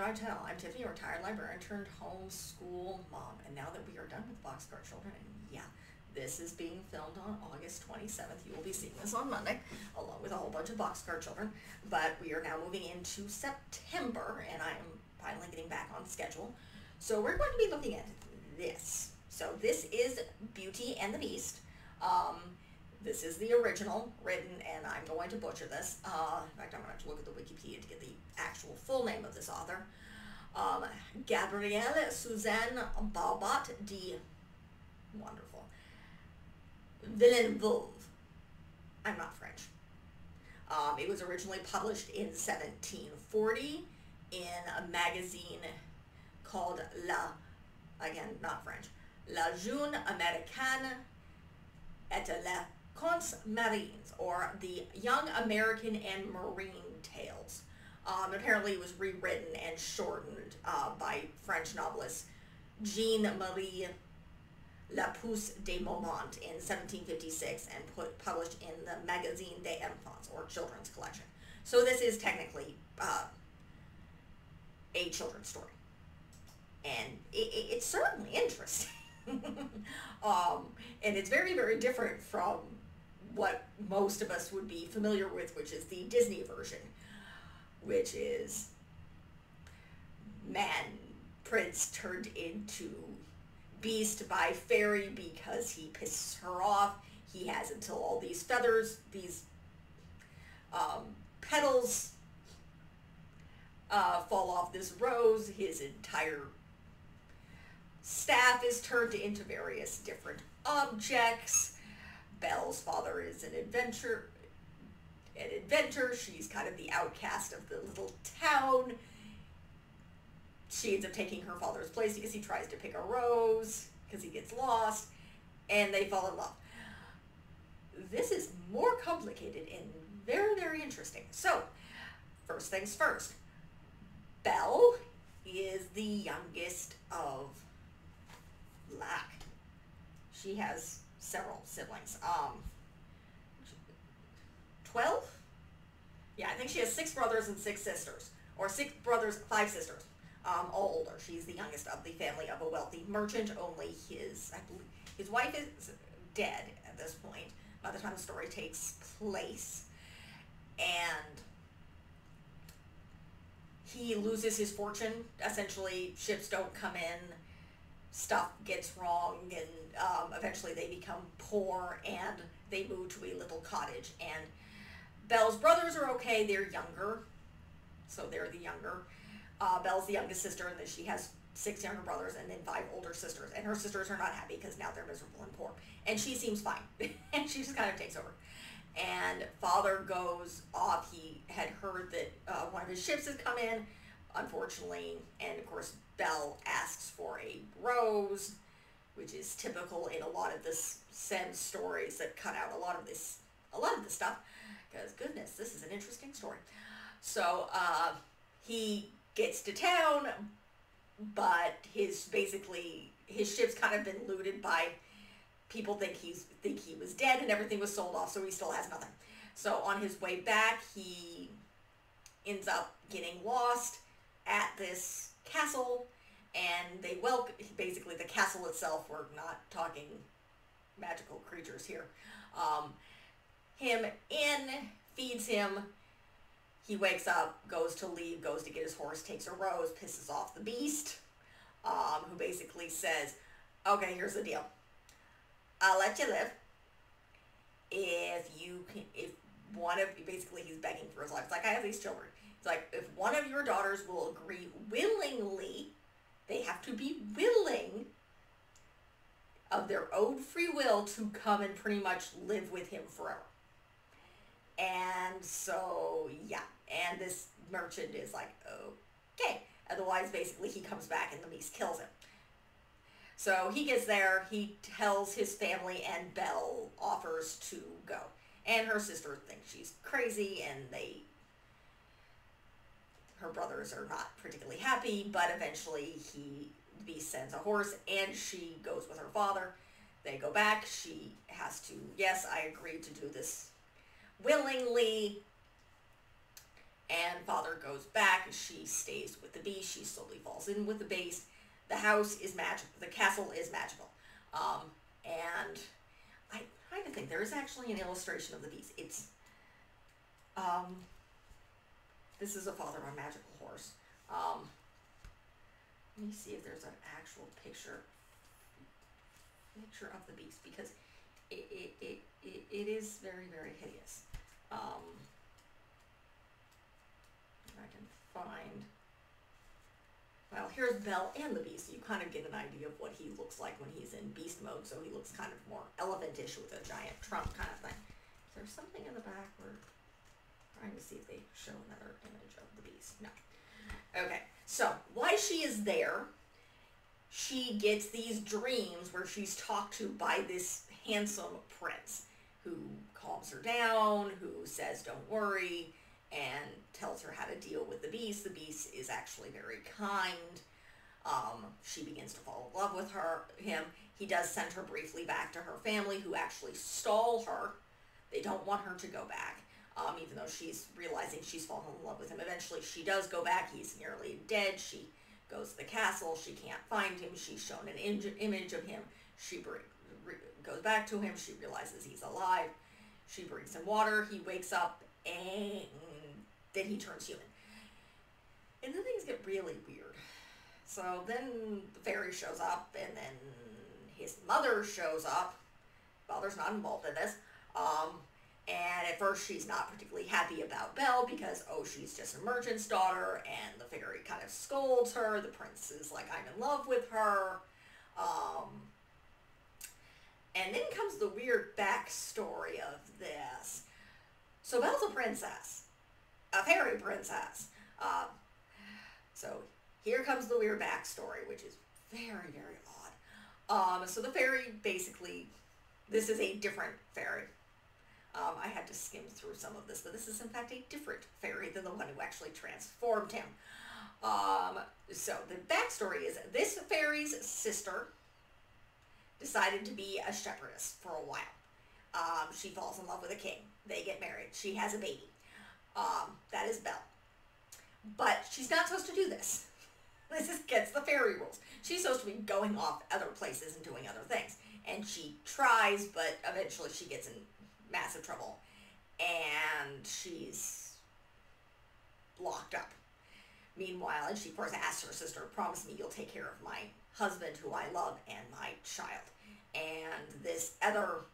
I tell? I'm Tiffany, a retired librarian turned homeschool mom, and now that we are done with Boxcar Children, and yeah, this is being filmed on August 27th. You will be seeing this on Monday, along with a whole bunch of Boxcar Children, but we are now moving into September, and I am finally getting back on schedule. So we're going to be looking at this. So this is Beauty and the Beast. This is the original written, and I'm going to butcher this. In fact, I'm going to have to look at the Wikipedia to get the actual full name of this author. Gabrielle-Suzanne Barbot de Villeneuve. I'm not French. It was originally published in 1740 in a magazine called again, not French, La Jeune Américaine et les Contes Marins, or the Young American and Marine Tales. Apparently it was rewritten and shortened by French novelist Jean-Marie Lapousse de Beaumont in 1756 and published in the Magazine des Enfants, or children's collection. So this is technically a children's story. And it's certainly interesting. And it's very, very different from what most of us would be familiar with, which is the Disney version, which is prince turned into beast by fairy because he pisses her off. He has until all these feathers, these petals fall off this rose. His entire staff is turned into various different objects. Belle's father is an inventor. She's kind of the outcast of the little town. She ends up taking her father's place because he tries to pick a rose because he gets lost, and they fall in love. This is more complicated and very, very interesting. So, first things first. Belle is the youngest of she has several siblings. 12? Yeah, I think she has 6 brothers and 6 sisters. Or 6 brothers, 5 sisters. All older. She's the youngest of the family of a wealthy merchant. Only I believe, his wife is dead at this point by the time the story takes place. And he loses his fortune. Essentially, ships don't come in. Stuff gets wrong, and eventually they become poor, and they move to a little cottage. And Belle's brothers are okay. They're younger, so they're the younger. Belle's the youngest sister, and then she has 6 younger brothers and then 5 older sisters. And her sisters are not happy because now they're miserable and poor. And she seems fine, and she just kind of takes over. And father goes off. He had heard that one of his ships has come in, unfortunately, and of course Belle asks for a rose, which is typical in a lot of the Sims stories that cut out a lot of this stuff, because goodness, this is an interesting story. So he gets to town, but his ship's kind of been looted by people. Think he was dead and everything was sold off, so he still has nothing. So on his way back, he ends up getting lost at this castle, and they basically the castle itself, we're not talking magical creatures here, him in, feeds him. He wakes up, goes to leave, goes to get his horse, takes a rose, pisses off the beast, who basically says, okay, here's the deal. I'll let you live basically he's begging for his life. It's like, I have these children. It's like, if one of your daughters will agree willingly, they have to be willing of their own free will to come and pretty much live with him forever. And so, yeah. And this merchant is like, okay. Otherwise, basically, he comes back and the beast kills him. So he gets there, he tells his family, and Belle offers to go. And her sister thinks she's crazy, and her brothers are not particularly happy, but eventually the beast sends a horse, and she goes with her father. They go back. She has to, yes, I agreed to do this willingly. and father goes back. She stays with the beast. She slowly falls in with the beast. The house is magical. The castle is magical. And I kind of think there is actually an illustration of the beast. It's, this is a father on a magical horse. Let me see if there's an actual picture of the beast, because it is very, very hideous. If I can find, well, here's Belle and the beast. You kind of get an idea of what he looks like when he's in beast mode, so he looks kind of more elephant-ish with a giant trunk kind of thing. Is there something in the back where, trying to see if they show another image of the beast? No. Okay, so while she is there, she gets these dreams where she's talked to by this handsome prince who calms her down, who says don't worry, and tells her how to deal with the beast. The beast is actually very kind. She begins to fall in love with him. He does send her briefly back to her family, who actually stall her. They don't want her to go back, even though she's realizing she's fallen in love with him. Eventually she does go back. He's nearly dead. She goes to the castle. She can't find him. She's shown an image of him. She goes back to him. She realizes he's alive. She brings him water. He wakes up, and then he turns human. And then things get really weird. So then the fairy shows up, and then his mother shows up. Father's not involved in this. And at first she's not particularly happy about Belle because, oh, she's just a merchant's daughter, and the fairy kind of scolds her. The prince is like, I'm in love with her. And then comes the weird backstory of this. So Belle's a princess, a fairy princess. So here comes the weird backstory, which is very, very odd. So the fairy basically, this is a different fairy. I had to skim through some of this, but this is in fact a different fairy than the one who actually transformed him. So the backstory is this fairy's sister decided to be a shepherdess for a while. She falls in love with a king. They get married. She has a baby. That is Belle. But she's not supposed to do this. This is against the fairy rules. She's supposed to be going off other places and doing other things. And she tries, but eventually she gets in massive trouble. And she's locked up. Meanwhile, and she first asks her sister, promise me you'll take care of my husband who I love and my child. And this other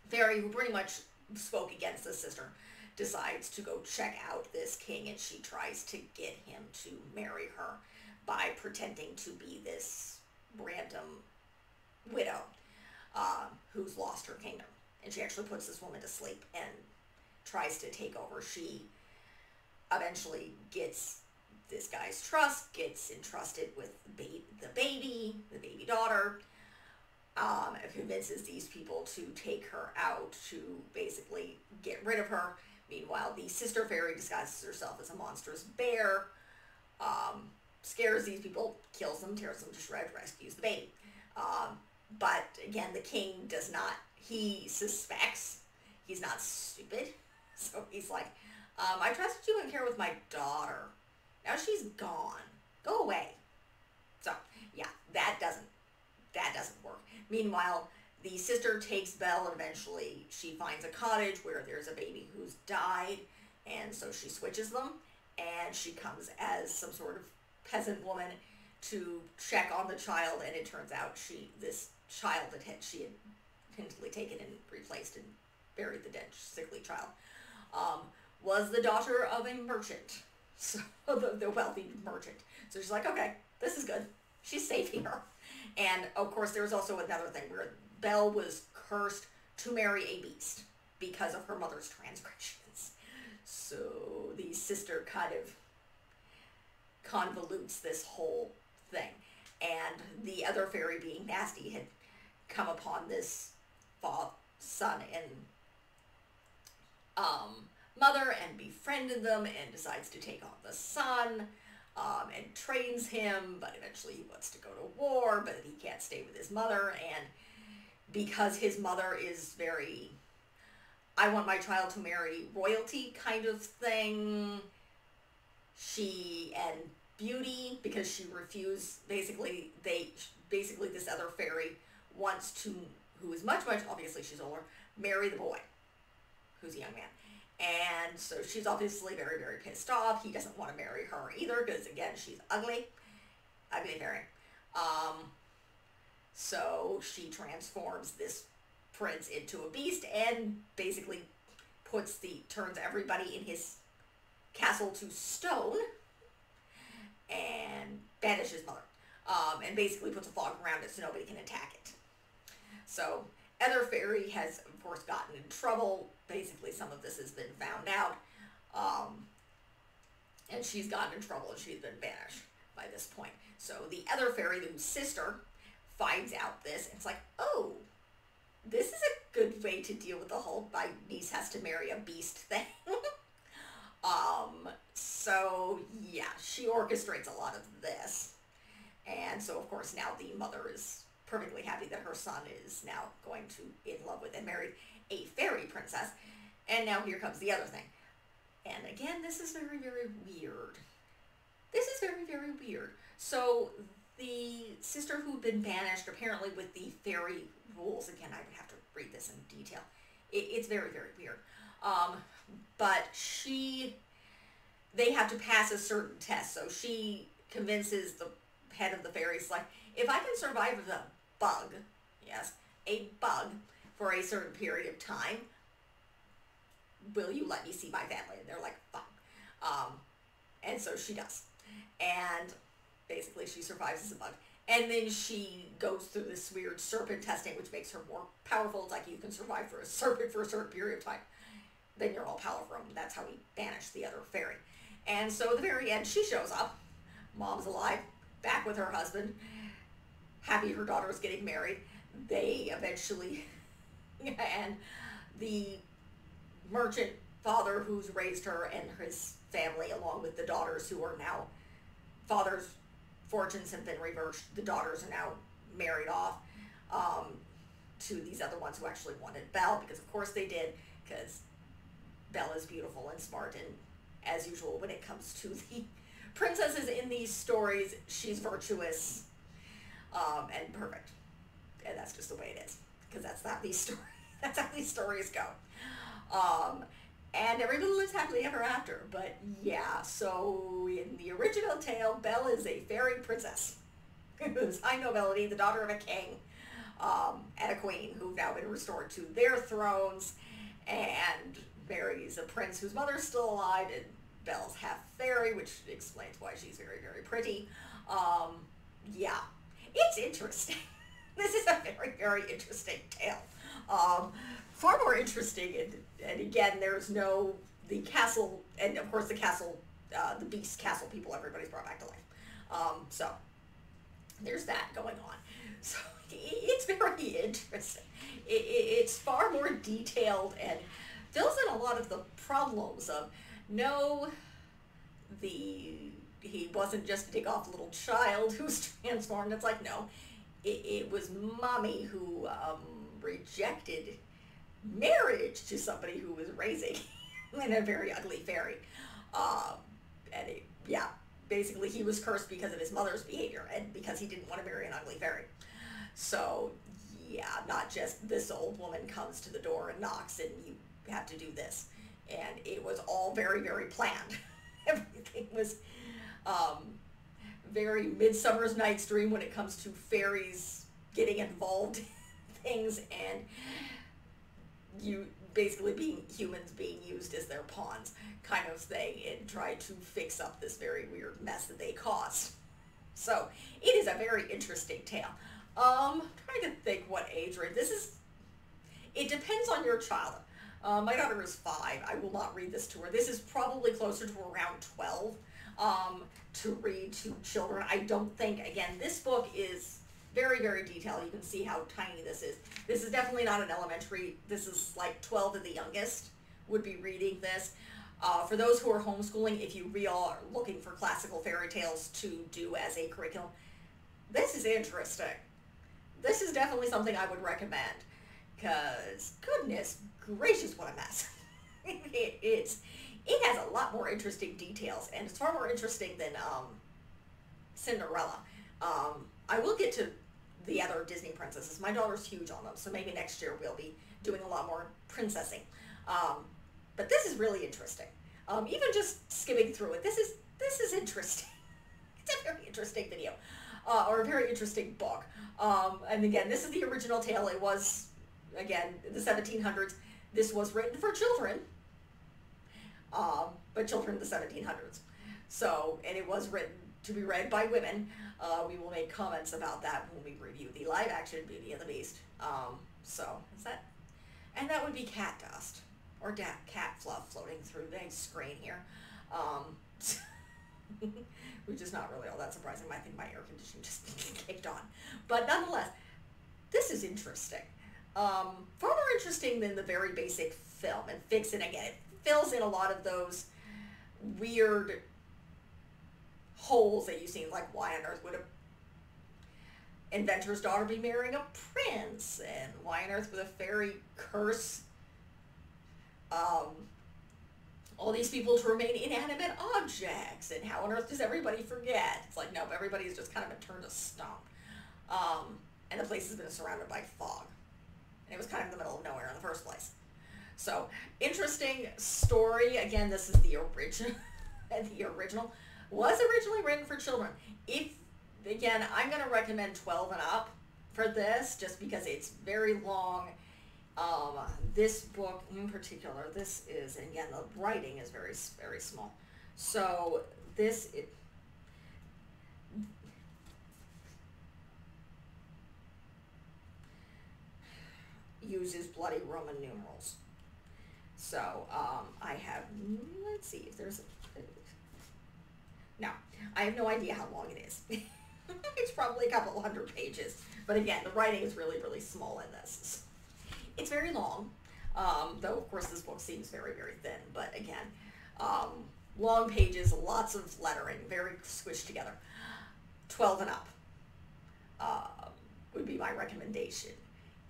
fairy who pretty much spoke against the sister decides to go check out this king, and she tries to get him to marry her by pretending to be this random widow who's lost her kingdom. And she actually puts this woman to sleep and tries to take over. She eventually gets this guy's trust, gets entrusted with the baby daughter, convinces these people to take her out to basically get rid of her. Meanwhile, the sister fairy disguises herself as a monstrous bear, scares these people, kills them, tears them to shreds, rescues the baby. But again, the king does not, he suspects, he's not stupid, so he's like, I trusted you and care with my daughter. Now she's gone. Go away. So, yeah, that doesn't work. Meanwhile, the sister takes Belle, and eventually she finds a cottage where there's a baby who's died, and so she switches them, and she comes as some sort of peasant woman to check on the child, and it turns out this child that she had hastily taken and replaced and buried the dead sickly child, was the daughter of a merchant. So the wealthy merchant. So she's like, okay, this is good. She's safe here. And of course, there was also another thing where Belle was cursed to marry a beast because of her mother's transgressions. So the sister kind of convolutes this whole thing. And the other fairy, being nasty, had come upon this son and mother and befriended them, and decides to take on the son, and trains him, but eventually he wants to go to war, but he can't stay with his mother, and because his mother is very, I want my child to marry royalty kind of thing, and Beauty, because she refused, basically this other fairy wants to, who is much, obviously she's older, marry the boy, who's a young man. And so she's obviously very, very pissed off. He doesn't want to marry her either, because again, she's ugly fairy. So she transforms this prince into a beast and basically turns everybody in his castle to stone and banishes mother. And basically puts a fog around it so nobody can attack it. So Other Fairy has, of course, gotten in trouble. Basically, some of this has been found out. And she's gotten in trouble and she's been banished by this point. So the Other Fairy, whose sister, finds out this. And it's like, oh, this is a good way to deal with the whole my niece has to marry a beast thing. So yeah, she orchestrates a lot of this. And so of course now the mother is perfectly happy that her son is now going to in love with and marry a fairy princess. And now here comes the other thing. And again, this is very, very weird. This is very, very weird. So the sister who'd been banished, apparently with the fairy rules, again, I would have to read this in detail. It's very, very weird. But they have to pass a certain test. So she convinces the head of the fairies, like, if I can survive the bug, yes, a bug, for a certain period of time, will you let me see my family? And they're like, fine. And so she does. And basically she survives as a bug. And then she goes through this weird serpent testing, which makes her more powerful. It's like you can survive for a serpent for a certain period of time. Then you're all powerful. And that's how he banished the other fairy. And so at the very end, she shows up. Mom's alive, back with her husband, happy her daughter is getting married. They eventually, and the merchant father who's raised her and his family, along with the daughters who are now, father's fortunes have been reversed. The daughters are now married off to these other ones who actually wanted Belle, because of course they did, because Belle is beautiful and smart, and as usual when it comes to the princesses in these stories, she's virtuous and perfect. And that's just the way it is, because that's how these stories go. And everybody lives happily ever after. But yeah, so in the original tale, Belle is a fairy princess who's high nobility, the daughter of a king and a queen who've now been restored to their thrones, and marries a prince whose mother's still alive, and Belle's half fairy, which explains why she's very, very pretty. Yeah, it's interesting. This is a very, very interesting tale. Far more interesting, and again, there's the castle, and of course the castle, the beast castle people, everybody's brought back to life. So there's that going on. So it's very interesting. It's far more detailed and fills in a lot of the problems of, no, he wasn't just a dig-off little child who's transformed. It's like, no, it was mommy who rejected marriage to somebody who was raising in a very ugly fairy. Yeah, basically he was cursed because of his mother's behavior and because he didn't want to marry an ugly fairy. So yeah, not just this old woman comes to the door and knocks and you have to do this. And it was all very, very planned. Everything was very Midsummer's Night's Dream when it comes to fairies getting involved in things, and you basically humans being used as their pawns kind of thing, and try to fix up this very weird mess that they caused. So it is a very interesting tale. I'm trying to think what age range. It depends on your child. My daughter is 5. I will not read this to her. This is probably closer to around 12 to read to children. I don't think, again, this book is very, very detailed. You can see how tiny this is. This is definitely not an elementary. This is like 12 at the youngest would be reading this. For those who are homeschooling, if you really are looking for classical fairy tales to do as a curriculum, this is interesting. This is definitely something I would recommend, because goodness gracious, what a mess. It has a lot more interesting details, and it's far more interesting than Cinderella. I will get to the other Disney princesses. My daughter's huge on them, so maybe next year we'll be doing a lot more princessing. But this is really interesting. Even just skimming through it, this is interesting. It's a very interesting video, or a very interesting book. And again, this is the original tale. It was, again, the 1700s. This was written for children, but children in the 1700s. So, and it was written to be read by women. We will make comments about that when we review the live action Beauty and the Beast. So, is that, and that would be cat dust, or cat fluff floating through the screen here. Which is not really all that surprising. I think my air conditioning just kicked on. But nonetheless, this is interesting. Far more interesting than the very basic film. And Fix-It, again, it fills in a lot of those weird holes that you see, like why on earth would a inventor's daughter be marrying a prince, and why on earth would a fairy curse all these people to remain inanimate objects, and how on earth does everybody forget? It's like, no, everybody's just kind of been turned to stump. And the place has been surrounded by fog. And it was kind of in the middle of nowhere in the first place. So, interesting story. Again, this is the original. The original was originally written for children. Again, I'm going to recommend 12 and up for this, just because it's very long. This book in particular, this is, and again, the writing is very, very small. So this uses bloody Roman numerals. So I have, let's see if there's no, I have no idea how long it is. It's probably a couple hundred pages. But again, the writing is really, really small in this. It's very long, though of course this book seems very, very thin. But again, long pages, lots of lettering, very squished together. 12 and up would be my recommendation.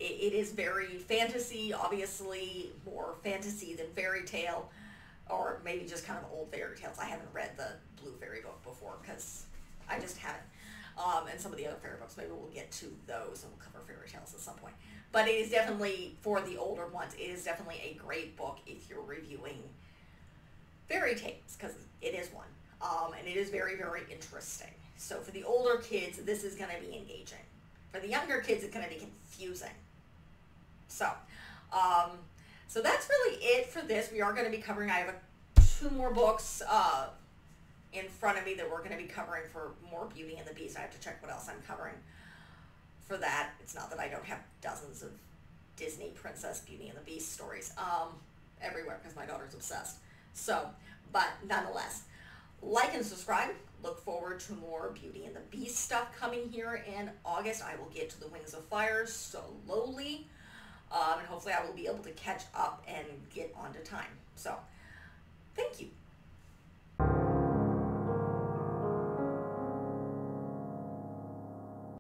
It is very fantasy, obviously more fantasy than fairy tale, or maybe just kind of old fairy tales. I haven't read the Blue Fairy book before because I just haven't. And some of the other fairy books, maybe we'll get to those and we'll cover fairy tales at some point. But it is definitely, for the older ones, it is definitely a great book if you're reviewing fairy tales, because it is one. And it is very, very interesting. So for the older kids, this is going to be engaging. For the younger kids, it's going to be confusing. So, so that's really it for this. We are going to be covering, I have two more books in front of me that we're going to be covering for more Beauty and the Beast. I have to check what else I'm covering for that. It's not that I don't have dozens of Disney Princess Beauty and the Beast stories everywhere, because my daughter's obsessed. So, but nonetheless, like and subscribe. Look forward to more Beauty and the Beast stuff coming here in August. I will get to the Wings of Fire slowly, and hopefully I will be able to catch up and get onto time. So, thank you.